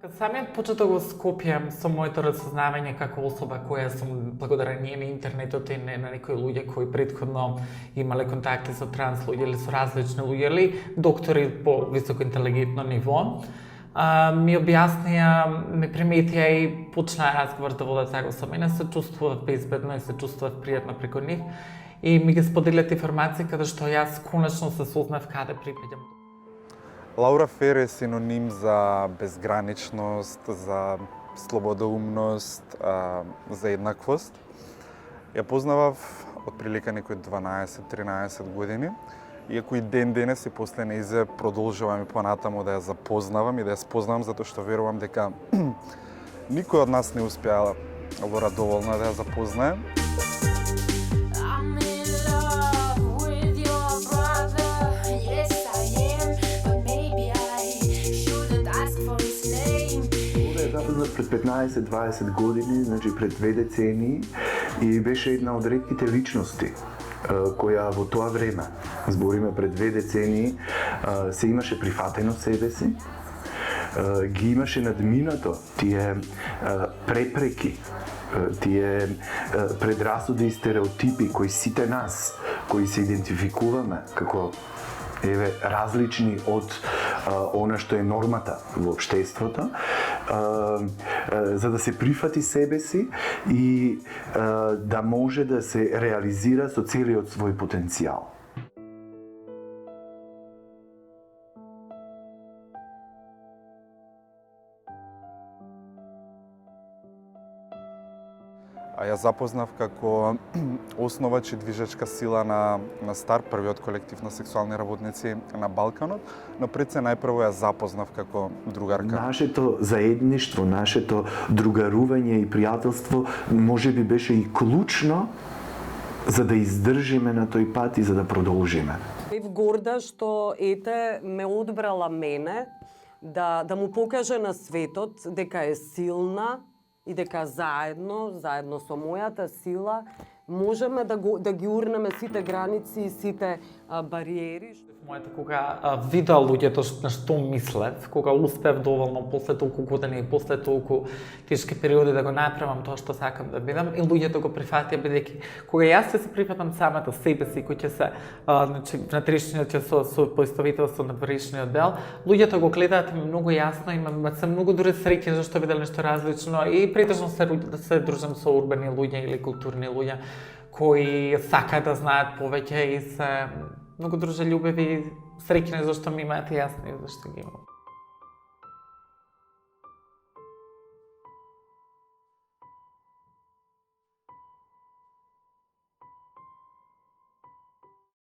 Kad самиот почет да го скопјам со моето разсознавање како особа која сум благодарение на интернетот и на некои луѓе кои претходно имале контакти со транс луѓе или со различни луѓе или доктори по високо интелигентно ниво, ми објаснија, ми приметија и почнаа разговор да водат така со мене, се чувствував безбедно и се чувствував пријатно преку нив и ми ги споделят информации каде што јас конечно се сознав каде припаѓам. Лаура Фер е синоним за безграничност, за слободоумност, за еднаквост. Ја познавав отприлика некои 12-13 години. Иако и ден денес и после неизе продолжувам и понатаму да ја запознавам и да ја спознавам, затоа што верувам дека никој од нас не успеа Лаура доволно да ја запознае. Пред 15-20 години, значи пред 2 децении, и беше една од ретките личности која во тоа време, збориме пред 2 децении, се имаше прифатено себе си, ги имаше надминато тие препреки, тие предрасуди и стереотипи кои сите нас, кои се идентификуваме како различни од она што е нормата во општеството, за да се прифати себе си и да може да се реализира со целиот свој потенцијал. А ја запознав како основач и движечка сила на СТАР, првиот колектив на сексуални работници на Балканот, но пред се најпрво ја запознав како другарка. Нашето заедништво, нашето другарување и пријателство можеби беше и клучно за да издржиме на тој пат и за да продолжиме. Бев горда што ете ме одбрала мене да му покаже на светот дека е силна и дека заедно со мојата сила можеме да ги урнеме сите граници и сите бариери. Моето кога видеа луѓето на што мислев, кога успев доволно после толку години и после толку тешки периоди да го направам тоа што сакам да бидам, и луѓето го прифатија бидејќи кога јас ќе се прифатам самата себе си, кој ќе се значи внатрешниот ќе со поистовителство на вътрешниот дел, луѓето го гледаат многу јасно, имам се многу дури среќни зашто видел нешто различно и претежно се дружам со урбани луѓе или културни луѓе кои сакаат да знаат повеќе и се многу дружелюбиви и среќни зашто ми имаат јасно и зашто ги имам.